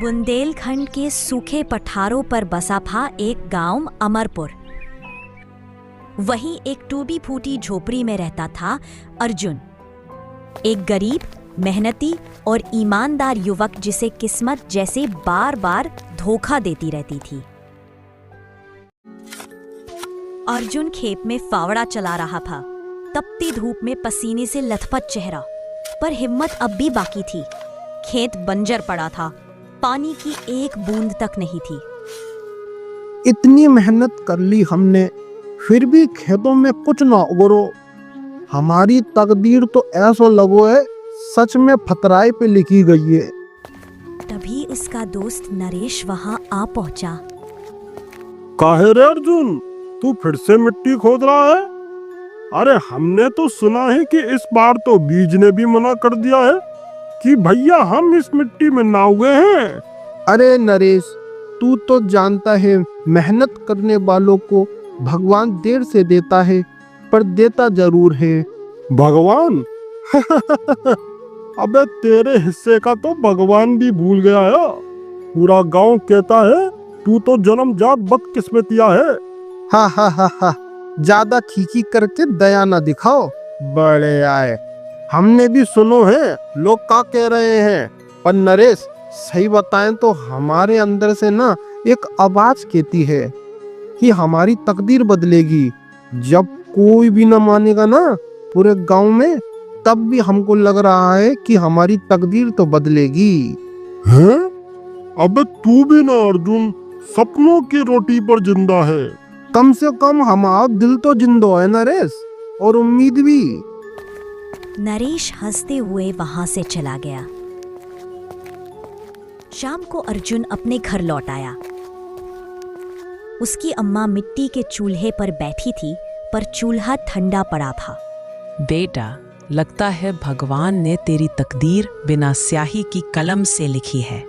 बुंदेलखंड के सूखे पठारों पर बसा था एक गांव अमरपुर। वहीं एक टूटी फूटी झोपड़ी में रहता था अर्जुन, एक गरीब, मेहनती और ईमानदार युवक जिसे किस्मत जैसे बार बार धोखा देती रहती थी। अर्जुन खेत में फावड़ा चला रहा था, तपती धूप में पसीने से लथपथ चेहरा, पर हिम्मत अब भी बाकी थी। खेत बंजर पड़ा था, पानी की एक बूंद तक नहीं थी। इतनी मेहनत कर ली हमने, फिर भी खेतों में कुछ ना उगरो। हमारी तकदीर तो ऐसा लगो है सच में फतराई पे लिखी गई है। तभी उसका दोस्त नरेश वहां आ पहुंचा। काहे रे अर्जुन, तू फिर से मिट्टी खोद रहा है? अरे हमने तो सुना है कि इस बार तो बीज ने भी मना कर दिया है कि भैया हम इस मिट्टी में ना उगे हैं। अरे नरेश, तू तो जानता है मेहनत करने वालों को भगवान देर से देता है, पर देता जरूर है। भगवान? अबे तेरे हिस्से का तो भगवान भी भूल गया है। पूरा गांव कहता है तू तो जन्मजात बदकिस्मतिया है। हा हा हा हा, ज्यादा खीखी करके दया ना दिखाओ। बड़े आए, हमने भी सुनो है लोग क्या कह रहे हैं, पर नरेश सही बताएं तो हमारे अंदर से ना एक आवाज कहती है कि हमारी तकदीर बदलेगी। जब कोई भी ना मानेगा ना पूरे गांव में, तब भी हमको लग रहा है कि हमारी तकदीर तो बदलेगी। हैं? अबे तू भी ना अर्जुन सपनों की रोटी पर जिंदा है। कम से कम हमारा दिल तो जिंदा है नरेश, और उम्मीद भी। नरेश हंसते हुए वहां से चला गया। शाम को अर्जुन अपने घर लौट आया। उसकी अम्मा मिट्टी के चूल्हे पर बैठी थी, पर चूल्हा ठंडा पड़ा था। बेटा, लगता है भगवान ने तेरी तकदीर बिना स्याही की कलम से लिखी है।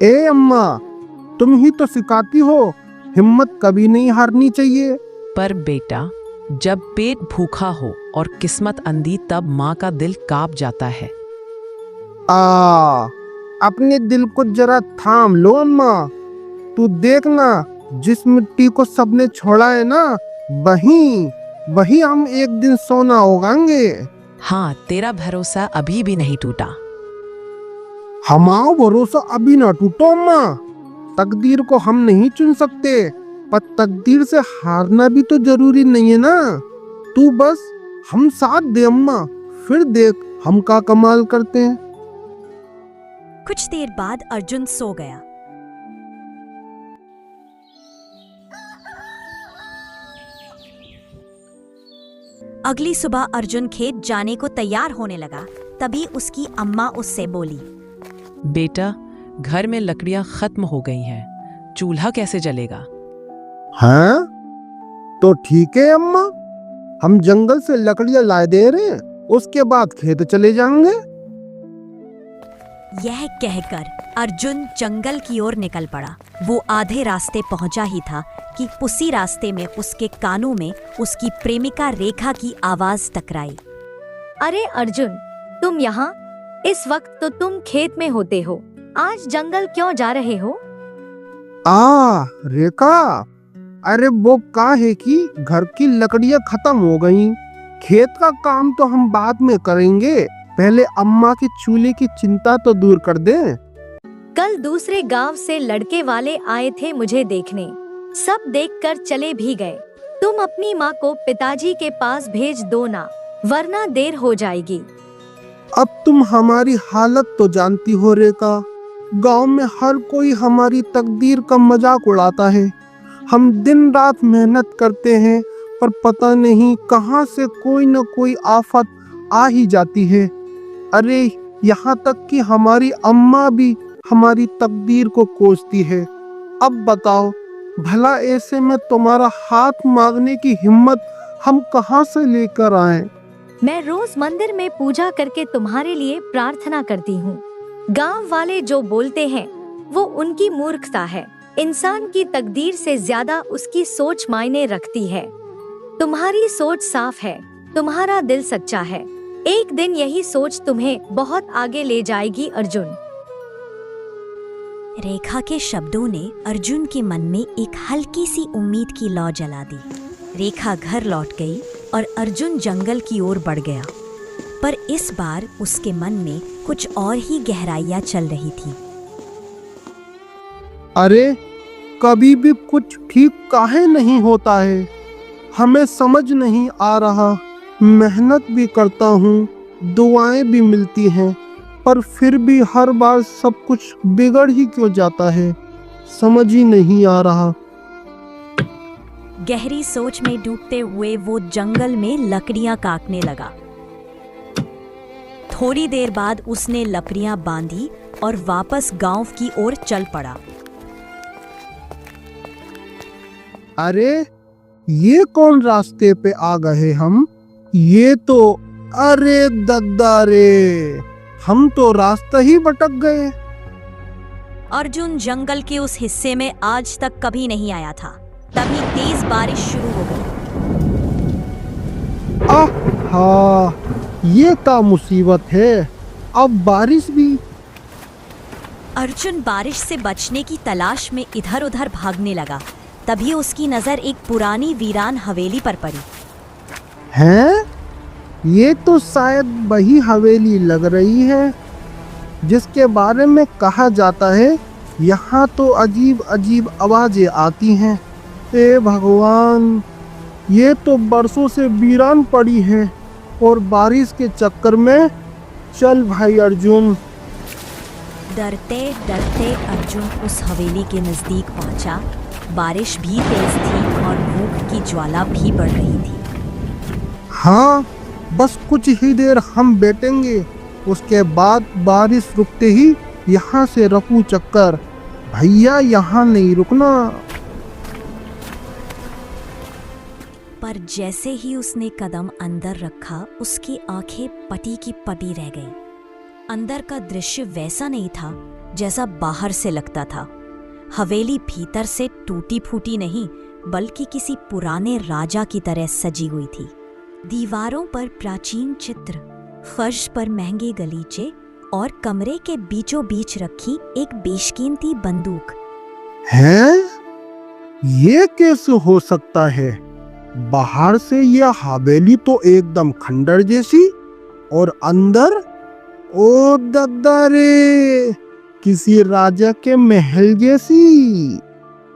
ए अम्मा, तुम ही तो सिखाती हो हिम्मत कभी नहीं हारनी चाहिए। पर बेटा, जब पेट भूखा हो और किस्मत अंधी, तब माँ का दिल कांप जाता है। अपने दिल को जरा थाम लो अम्मा। तू देखना, जिस मिट्टी को सबने छोड़ा है ना, वही हम एक दिन सोना उगाएंगे। हाँ, तेरा भरोसा अभी भी नहीं टूटा। हमारा भरोसा अभी ना टूटो अम्मा। तकदीर को हम नहीं चुन सकते, पर तकदीर से हारना भी तो जरूरी नहीं है ना। तू बस हम साथ दे अम्मा, फिर देख हम का कमाल करते हैं। कुछ देर बाद अर्जुन सो गया। अगली सुबह अर्जुन खेत जाने को तैयार होने लगा। तभी उसकी अम्मा उससे बोली, बेटा, घर में लकड़ियां खत्म हो गई हैं, चूल्हा कैसे जलेगा? हैं? तो ठीक है अम्मा, हम जंगल से लकड़ियां लाए दे रहे हैं, उसके बाद खेत चले जाएंगे। यह कहकर अर्जुन जंगल की ओर निकल पड़ा। वो आधे रास्ते पहुंचा ही था कि उसी रास्ते में उसके कानों में उसकी प्रेमिका रेखा की आवाज टकराई। अरे अर्जुन, तुम यहाँ? इस वक्त तो तुम खेत में होते हो, आज जंगल क्यों जा रहे हो? रेखा, अरे वो का है कि घर की लकड़ियां खत्म हो गई, खेत का काम तो हम बाद में करेंगे, पहले अम्मा की चूल्हे की चिंता तो दूर कर दें। कल दूसरे गांव से लड़के वाले आए थे मुझे देखने, सब देखकर चले भी गए। तुम अपनी माँ को पिताजी के पास भेज दो ना, वरना देर हो जाएगी। अब तुम हमारी हालत तो जानती हो रेखा, गांव में हर कोई हमारी तकदीर का मजाक उड़ाता है। हम दिन रात मेहनत करते हैं, पर पता नहीं कहां से कोई न कोई आफत आ ही जाती है। अरे यहाँ तक कि हमारी अम्मा भी हमारी तकदीर को कोसती है। अब बताओ भला ऐसे में तुम्हारा हाथ मांगने की हिम्मत हम कहां से लेकर आए? मैं रोज मंदिर में पूजा करके तुम्हारे लिए प्रार्थना करती हूँ। गांव वाले जो बोलते हैं वो उनकी मूर्खता है। इंसान की तकदीर से ज्यादा उसकी सोच मायने रखती है। तुम्हारी सोच साफ है, तुम्हारा दिल सच्चा है। एक दिन यही सोच तुम्हें बहुत आगे ले जाएगी अर्जुन। रेखा के शब्दों ने अर्जुन के मन में एक हल्की सी उम्मीद की लौ जला दी। रेखा घर लौट गई और अर्जुन जंगल की ओर बढ़ गया, पर इस बार उसके मन में कुछ और ही गहराइयां चल रही थी। अरे कभी भी कुछ ठीक काहे नहीं होता है, हमें समझ नहीं आ रहा। मेहनत भी करता हूँ, दुआएं भी मिलती हैं, पर फिर भी हर बार सब कुछ बिगड़ ही क्यों जाता है, समझ ही नहीं आ रहा। गहरी सोच में डूबते हुए वो जंगल में लकड़ियां काटने लगा। थोड़ी देर बाद उसने लकड़ियां बांधी और वापस गांव की ओर चल पड़ा। अरे ये कौन रास्ते पे आ गए हम? ये तो, अरे दद्दा रे, हम तो रास्ता ही भटक गए। अर्जुन जंगल के उस हिस्से में आज तक कभी नहीं आया था। तभी तेज बारिश शुरू हो गई। आहा, ये क्या मुसीबत है, अब बारिश भी। अर्जुन बारिश से बचने की तलाश में इधर उधर भागने लगा। तभी उसकी नजर एक पुरानी वीरान हवेली पर पड़ी। हैं? ये तो शायद वही हवेली लग रही है जिसके बारे में कहा जाता है यहाँ तो अजीब अजीब आवाजें आती हैं। ए भगवान, ये तो बरसों से वीरान पड़ी है और बारिश के चक्कर में। चल भाई अर्जुन। डरते डरते अर्जुन उस हवेली के नजदीक पहुंचा। बारिश भी तेज थी और भूख की ज्वाला भी बढ़ रही थी। हाँ, बस कुछ ही देर हम बैठेंगे, उसके बाद बारिश रुकते ही यहाँ से रफू चक्कर। भैया यहाँ नहीं रुकना। पर जैसे ही उसने कदम अंदर रखा, उसकी आंखें पटी की पटी रह गईं। अंदर का दृश्य वैसा नहीं था जैसा बाहर से लगता था। हवेली भीतर से टूटी फूटी नहीं, बल्कि किसी पुराने राजा की तरह सजी हुई थी। दीवारों पर प्राचीन चित्र, फर्श पर महंगे गलीचे और कमरे के बीचों बीच रखी एक बेशकीमती बंदूक। हैं? ये कैसे हो सकता है? बाहर से यह हवेली तो एकदम खंडर जैसी, और अंदर, ओ दद्दा रे, किसी राजा के महल जैसी।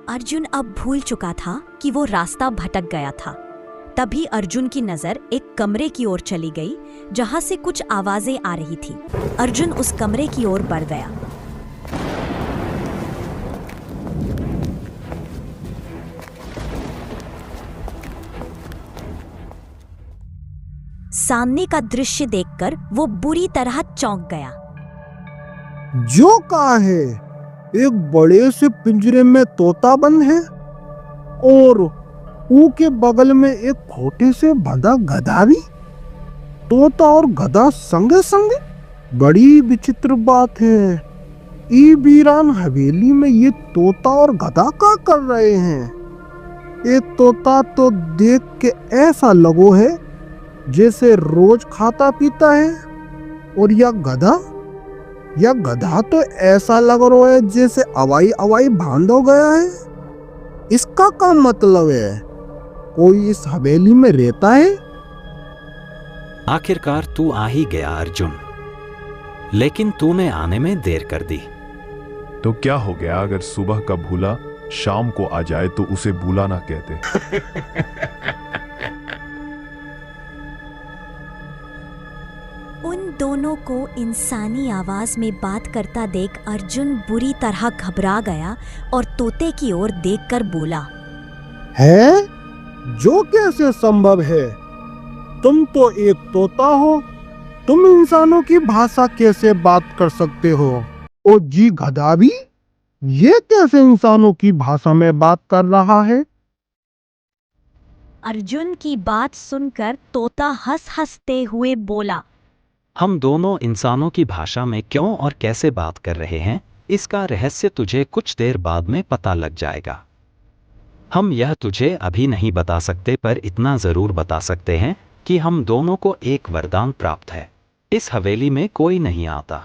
अर्जुन अब भूल चुका था कि वो रास्ता भटक गया था। तभी अर्जुन की नजर एक कमरे की ओर चली गई जहां से कुछ आवाजें आ रही थी। अर्जुन उस कमरे की ओर बढ़ गया। सामने का दृश्य देखकर वो बुरी तरह चौंक गया। जो कहा है, एक बड़े से पिंजरे में तोता बंद है और ऊ के बगल में एक खोटे से बंधा गधा भी। तोता और गधा संगे संगे, बड़ी विचित्र बात है। ई वीरान हवेली में ये तोता और गधा क्या कर रहे हैं? एक तोता तो देख के ऐसा लगो है जैसे रोज खाता पीता है, और यह गधा तो ऐसा लग रहा है जैसे अवाई अवाई बांधो गया है। इसका क्या मतलब है? कोई इस हवेली में रहता है? आखिरकार तू आ ही गया अर्जुन, लेकिन तूने आने में देर कर दी। तो क्या हो गया अगर सुबह का भूला शाम को आ जाए तो उसे भूला ना कहते? उन दोनों को इंसानी आवाज में बात करता देख अर्जुन बुरी तरह घबरा गया और तोते की ओर देखकर बोला, है? जो कैसे संभव है? तुम तो एक तोता हो, तुम इंसानों की भाषा कैसे बात कर सकते हो? ओ जी गधा भी, ये कैसे इंसानों की भाषा में बात कर रहा है? अर्जुन की बात सुनकर तोता हंसते हुए बोला, हम दोनों इंसानों की भाषा में क्यों और कैसे बात कर रहे हैं, इसका रहस्य तुझे कुछ देर बाद में पता लग जाएगा। हम यह तुझे अभी नहीं बता सकते, पर इतना जरूर बता सकते हैं कि हम दोनों को एक वरदान प्राप्त है। इस हवेली में कोई नहीं आता।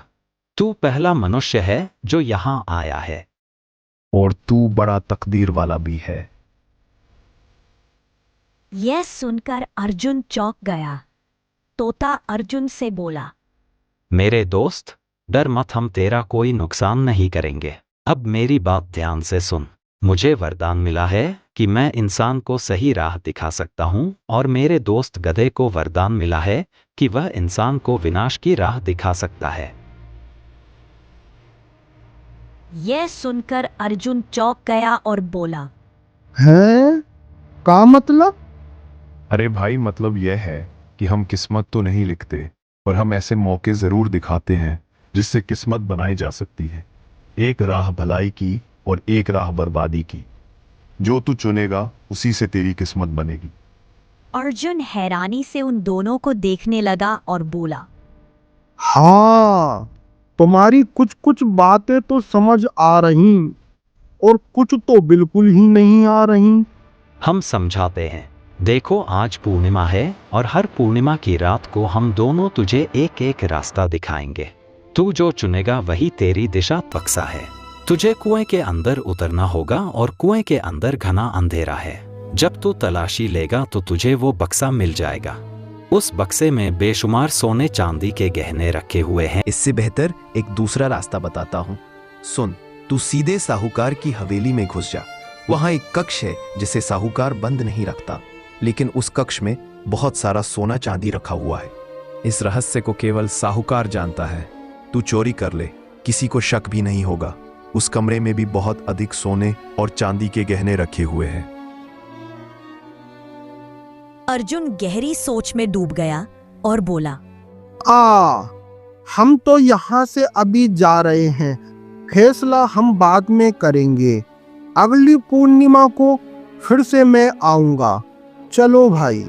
तू पहला मनुष्य है जो यहाँ आया है। और तू बड़ा तकदीर वाला भी है। यह सुनकर अर्जुन चौंक गया। तोता अर्जुन से बोला, मेरे दोस्त, डर मत, हम तेरा कोई नुकसान नहीं करेंगे। अब मेरी बात ध्यान से सुन। मुझे वरदान मिला है कि मैं इंसान को सही राह दिखा सकता हूँ, और मेरे दोस्त गधे को वरदान मिला है कि वह इंसान को विनाश की राह दिखा सकता है। यह सुनकर अर्जुन चौंक गया और बोला, हैं? का मतलब? अरे भाई, मतलब यह है कि हम किस्मत तो नहीं लिखते, पर हम ऐसे मौके जरूर दिखाते हैं जिससे किस्मत बनाई जा सकती है। एक राह भलाई की और एक राह बर्बादी की। जो तू चुनेगा उसी से तेरी किस्मत बनेगी। अर्जुन हैरानी से उन दोनों को देखने लगा और बोला, हाँ, तुम्हारी कुछ कुछ बातें तो समझ आ रही और कुछ तो बिल्कुल ही नहीं आ रही। हम समझाते हैं। देखो, आज पूर्णिमा है और हर पूर्णिमा की रात को हम दोनों तुझे एक एक रास्ता दिखाएंगे। तू जो चुनेगा वही तेरी दिशा बक्सा है। तुझे कुएं के अंदर उतरना होगा और कुएं के अंदर घना अंधेरा है। जब तू तलाशी लेगा तो तुझे वो बक्सा मिल जाएगा। उस बक्से में बेशुमार सोने चांदी के गहने रखे हुए हैं। इससे बेहतर एक दूसरा रास्ता बताता हूँ। सुन, तू सीधे साहूकार की हवेली में घुस जा। वहाँ एक कक्ष है जिसे साहूकार बंद नहीं रखता, लेकिन उस कक्ष में बहुत सारा सोना चांदी रखा हुआ है। इस रहस्य को केवल साहूकार जानता है। तू चोरी कर ले, किसी को शक भी नहीं होगा। उस कमरे में भी बहुत अधिक सोने और चांदी के गहने रखे हुए हैं। अर्जुन गहरी सोच में डूब गया और बोला, हम तो यहाँ से अभी जा रहे हैं, फैसला हम बाद में करेंगे। अगली पूर्णिमा को फिर से मैं आऊंगा। चलो भाई।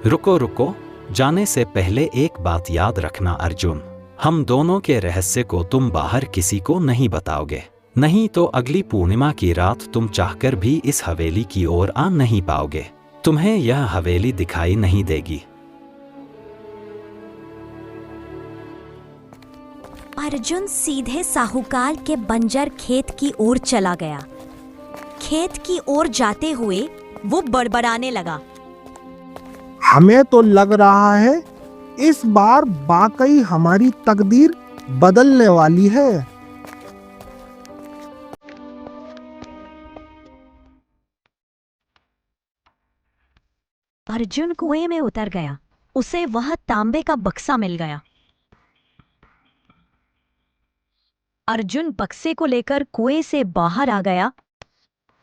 रुको रुको, जाने से पहले एक बात याद रखना अर्जुन। हम दोनों के रहस्य को तुम बाहर किसी को नहीं बताओगे, नहीं तो अगली पूर्णिमा की रात तुम चाहकर भी इस हवेली की ओर आ नहीं पाओगे। तुम्हें यह हवेली दिखाई नहीं देगी। अर्जुन सीधे साहूकार के बंजर खेत की ओर चला गया। खेत की ओर जाते हुए वो बड़बड़ाने लगा, हमें तो लग रहा है इस बार वाकई हमारी तकदीर बदलने वाली है। अर्जुन कुएं में उतर गया। उसे वह तांबे का बक्सा मिल गया। अर्जुन बक्से को लेकर कुएं से बाहर आ गया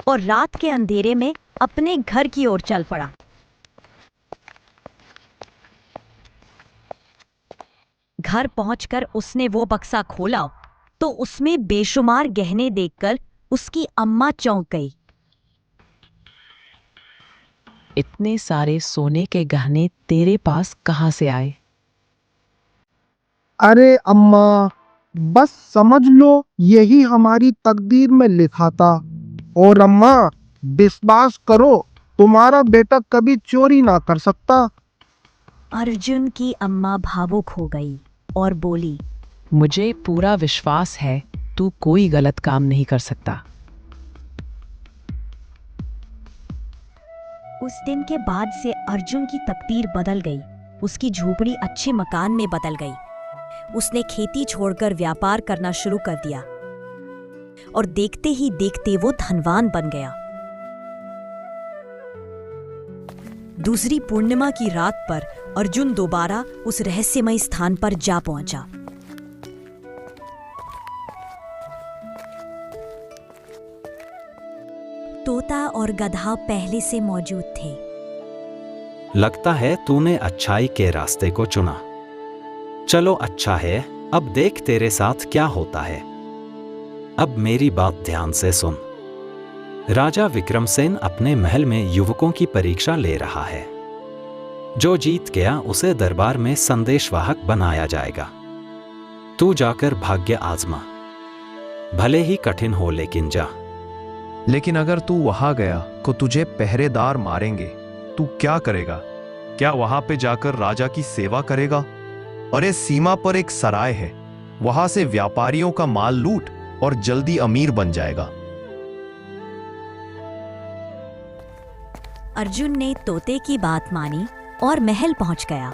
और रात के अंधेरे में अपने घर की ओर चल पड़ा। घर पहुंचकर उसने वो बक्सा खोला तो उसमें बेशुमार गहने देखकर उसकी अम्मा चौंक गई। इतने सारे सोने के गहने तेरे पास कहाँ से आए? अरे अम्मा, बस समझ लो यही हमारी तकदीर में लिखा था। और अम्मा, विश्वास करो, तुम्हारा बेटा कभी चोरी ना कर सकता। अर्जुन की अम्मा भावुक हो गई और बोली, मुझे पूरा विश्वास है तू कोई गलत काम नहीं कर सकता। उस दिन के बाद से अर्जुन की तकदीर बदल गई। उसकी झोपड़ी अच्छे मकान में बदल गई। उसने खेती छोड़कर व्यापार करना शुरू कर दिया और देखते ही देखते वो धनवान बन गया। दूसरी पूर्णिमा की रात पर अर्जुन दोबारा उस रहस्यमय स्थान पर जा पहुंचा। तोता और गधा पहले से मौजूद थे। लगता है तूने अच्छाई के रास्ते को चुना। चलो अच्छा है, अब देख तेरे साथ क्या होता है। अब मेरी बात ध्यान से सुन। राजा विक्रमसेन अपने महल में युवकों की परीक्षा ले रहा है। जो जीत गया उसे दरबार में संदेशवाहक बनाया जाएगा। तू जाकर भाग्य आजमा, भले ही कठिन हो लेकिन जा। लेकिन अगर तू वहां गया तो तुझे पहरेदार मारेंगे। तू क्या करेगा? क्या वहां पे जाकर राजा की सेवा करेगा? अरे सीमा पर एक सराय है, वहां से व्यापारियों का माल लूट और जल्दी अमीर बन जाएगा। अर्जुन ने तोते की बात मानी और महल पहुंच गया।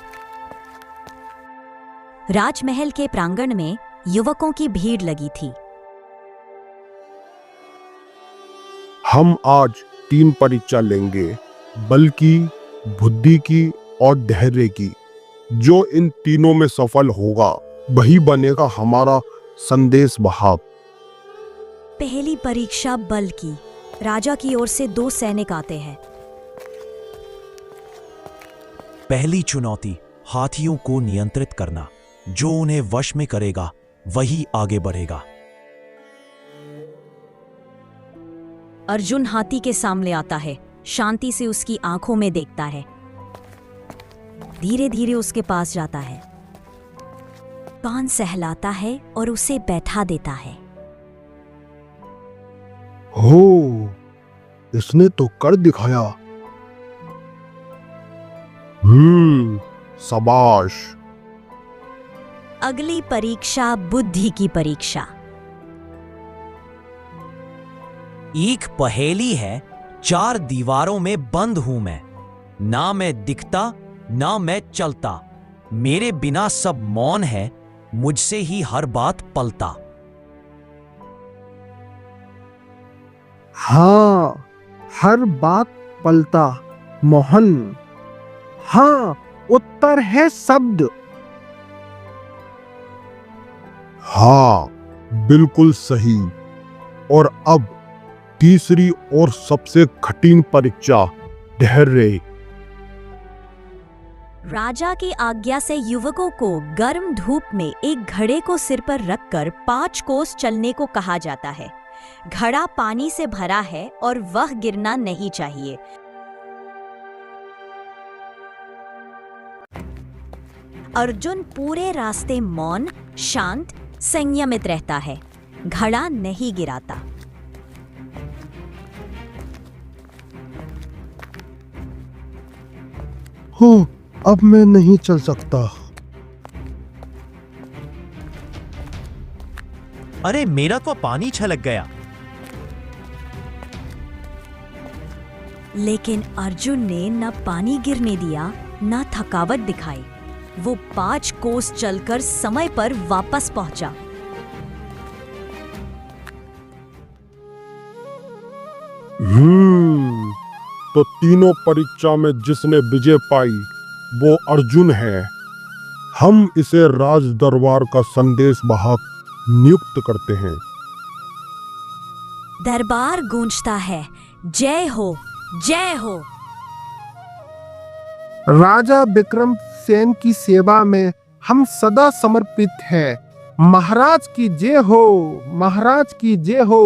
राजमहल के प्रांगण में युवकों की भीड़ लगी थी। हम आज 3 परीक्षा लेंगे, बल की, बुद्धि की और धैर्य की। जो इन तीनों में सफल होगा वही बनेगा हमारा संदेश वाहक। पहली परीक्षा बल की। राजा की ओर से 2 सैनिक आते हैं। पहली चुनौती हाथियों को नियंत्रित करना। जो उन्हें वश में करेगा वही आगे बढ़ेगा। अर्जुन हाथी के सामने आता है, शांति से उसकी आंखों में देखता है, धीरे धीरे उसके पास जाता है, कान सहलाता है और उसे बैठा देता है। हो, इसने तो कर दिखाया। शाबाश। अगली परीक्षा बुद्धि की परीक्षा। एक पहेली है, 4 दीवारों में बंद हूं मैं, ना मैं दिखता ना मैं चलता, मेरे बिना सब मौन है, मुझसे ही हर बात पलता। हाँ, हर बात पलता। मोहन। हाँ, उत्तर है शब्द। हाँ, बिल्कुल सही। और अब तीसरी और सबसे कठिन परीक्षा, धैर्य। राजा की आज्ञा से युवकों को गर्म धूप में एक घड़े को सिर पर रखकर 5 कोस चलने को कहा जाता है। घड़ा पानी से भरा है और वह गिरना नहीं चाहिए। अर्जुन पूरे रास्ते मौन, शांत, संयमित रहता है, घड़ा नहीं गिराता। हो, अब मैं नहीं चल सकता। अरे मेरा तो पानी छलक गया। लेकिन अर्जुन ने न पानी गिरने दिया न थकावट दिखाई। वो 5 कोस चलकर समय पर वापस पहुंचा। तो तीनों परीक्षा में जिसने विजय पाई वो अर्जुन है। हम इसे राज दरबार का संदेश वाहक नियुक्त करते हैं। दरबार गूंजता है, जय हो, जय हो। राजा विक्रम सेन की सेवा में हम सदा समर्पित हैं। महाराज की जय हो, महाराज की जय हो।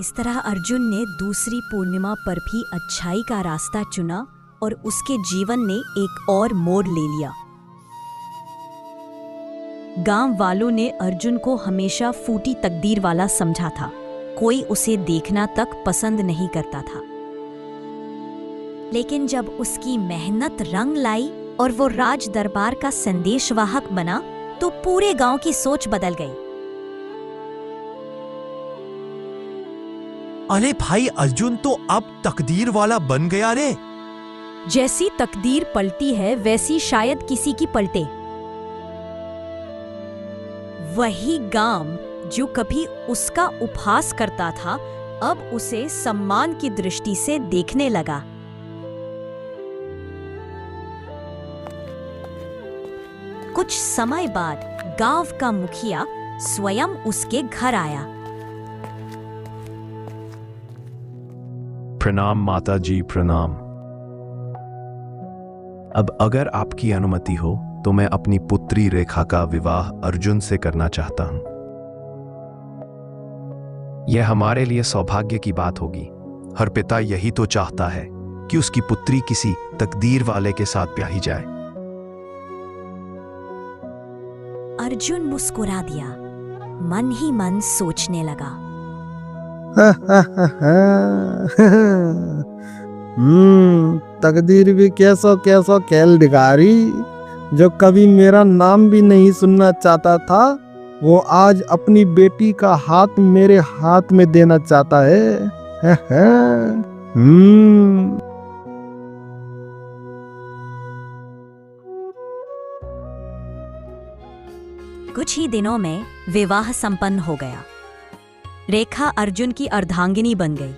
इस तरह अर्जुन ने दूसरी पूर्णिमा पर भी अच्छाई का रास्ता चुना और उसके जीवन ने एक और मोड़ ले लिया। गांव वालों ने अर्जुन को हमेशा फूटी तकदीर वाला समझा था। कोई उसे देखना तक पसंद नहीं करता था। लेकिन जब उसकी मेहनत रंग लाई और वो राज दरबार का संदेशवाहक बना तो पूरे गांव की सोच बदल गई। अरे भाई, अर्जुन तो अब तकदीर वाला बन गया रे। जैसी तकदीर पलटी है वैसी शायद किसी की पलटे। वही गांव जो कभी उसका उपहास करता था अब उसे सम्मान की दृष्टि से देखने लगा। कुछ समय बाद गांव का मुखिया स्वयं उसके घर आया। प्रणाम माता जी, प्रणाम। अब अगर आपकी अनुमति हो तो मैं अपनी पुत्री रेखा का विवाह अर्जुन से करना चाहता हूं। यह हमारे लिए सौभाग्य की बात होगी। हर पिता यही तो चाहता है कि उसकी पुत्री किसी तकदीर वाले के साथ ब्याही जाए। अर्जुन मुस्कुरा दिया, मन ही मन सोचने लगा। तकदीर भी कैसो कैसो खेल दिखा रही। जो कभी मेरा नाम भी नहीं सुनना चाहता था, वो आज अपनी बेटी का हाथ मेरे हाथ में देना चाहता है। कुछ ही दिनों में विवाह संपन्न हो गया। रेखा अर्जुन की अर्धांगिनी बन गई।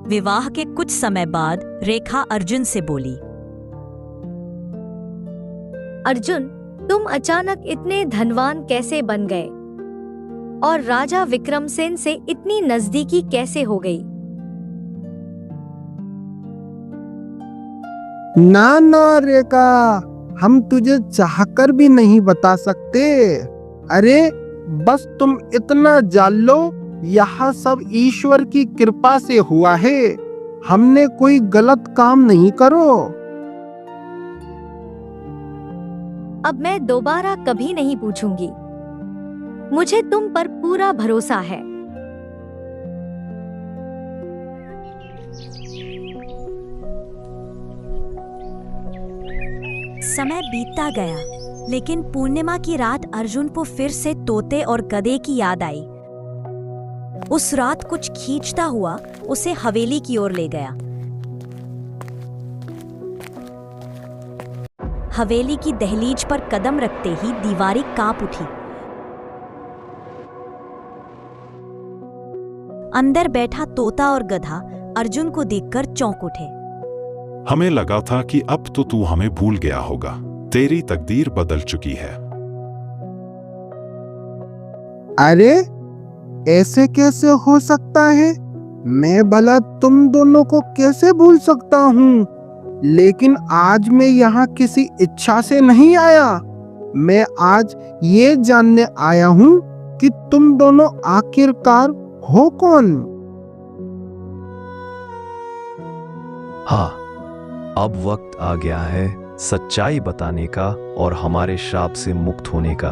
विवाह के कुछ समय बाद रेखा अर्जुन से बोली, अर्जुन, तुम अचानक इतने धनवान कैसे बन गए और राजा विक्रमसेन से इतनी नजदीकी कैसे हो गई? ना ना रेखा, हम तुझे चाहकर भी नहीं बता सकते। अरे बस तुम इतना जान लो, यह सब ईश्वर की कृपा से हुआ है। हमने कोई गलत काम नहीं करो। अब मैं दोबारा कभी नहीं पूछूंगी। मुझे तुम पर पूरा भरोसा है। समय बीतता गया, लेकिन पूर्णिमा की रात अर्जुन को फिर से तोते और गधे की याद आई। उस रात कुछ खींचता हुआ उसे हवेली की ओर ले गया। हवेली की दहलीज पर कदम रखते ही दीवारें कांप उठी। अंदर बैठा तोता और गधा अर्जुन को देखकर चौंक उठे। हमें लगा था कि अब तो तू हमें भूल गया होगा। तेरी तकदीर बदल चुकी है। अरे ऐसे कैसे हो सकता है? मैं भला तुम दोनों को कैसे भूल सकता हूँ? लेकिन आज मैं यहाँ किसी इच्छा से नहीं आया। मैं आज ये जानने आया हूँ कि तुम दोनों आखिरकार हो कौन? हाँ, अब वक्त आ गया है सच्चाई बताने का और हमारे श्राप से मुक्त होने का।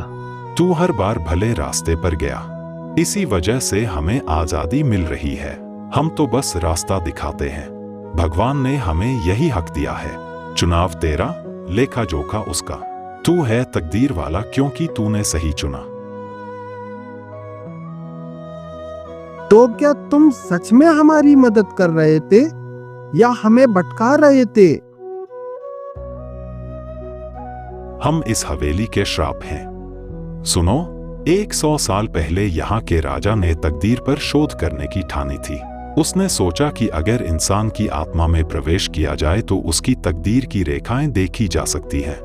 तू हर बार भले रास्ते पर गया, इसी वजह से हमें आजादी मिल रही है। हम तो बस रास्ता दिखाते हैं। भगवान ने हमें यही हक दिया है। चुनाव तेरा, लेखा जोखा उसका। तू है तकदीर वाला क्योंकि तूने सही चुना। तो क्या तुम सच में हमारी मदद कर रहे थे या हमें भटका रहे थे? हम इस हवेली के श्राप हैं। सुनो, 100 साल पहले यहाँ के राजा ने तकदीर पर शोध करने की ठानी थी। उसने सोचा कि अगर इंसान की आत्मा में प्रवेश किया जाए तो उसकी तकदीर की रेखाएं देखी जा सकती हैं।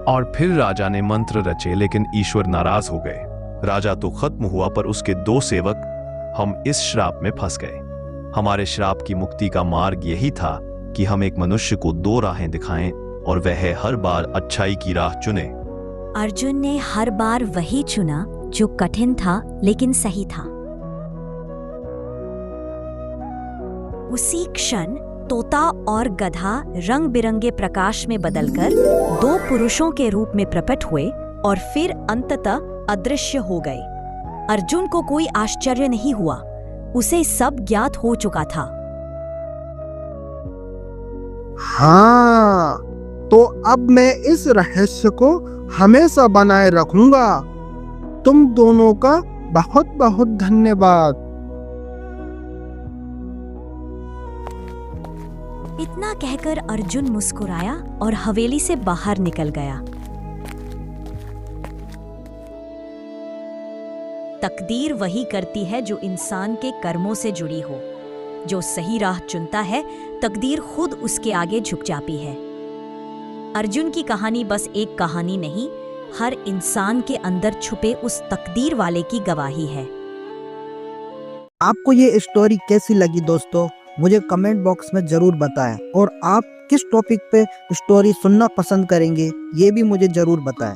और फिर राजा ने मंत्र रचे, लेकिन ईश्वर नाराज हो गए। राजा तो खत्म हुआ, पर उसके 2 सेवक हम इस श्राप में फंस गए। हमारे श्राप की मुक्ति का मार्ग यही था कि हम एक मनुष्य को 2 राहें दिखाएं और वह हर बार अच्छाई की राह चुने। अर्जुन ने हर बार वही चुना जो कठिन था लेकिन सही था। उसी क्षण तोता और गधा रंग बिरंगे प्रकाश में बदलकर 2 पुरुषों के रूप में प्रकट हुए और फिर अंततः अदृश्य हो गए। अर्जुन को कोई आश्चर्य नहीं हुआ, उसे सब ज्ञात हो चुका था। हाँ, तो अब मैं इस रहस्य को हमेशा बनाए रखूंगा। तुम दोनों का बहुत बहुत धन्यवाद। इतना कहकर अर्जुन मुस्कुराया और हवेली से बाहर निकल गया। तकदीर वही करती है जो इंसान के कर्मों से जुड़ी हो। जो सही राह चुनता है, तकदीर खुद उसके आगे झुक जाती है। अर्जुन की कहानी बस एक कहानी नहीं, हर इंसान के अंदर छुपे उस तकदीर वाले की गवाही है। आपको ये स्टोरी कैसी लगी दोस्तों? मुझे कमेंट बॉक्स में जरूर बताएं। और आप किस टॉपिक पे स्टोरी सुनना पसंद करेंगे, ये भी मुझे जरूर बताएं।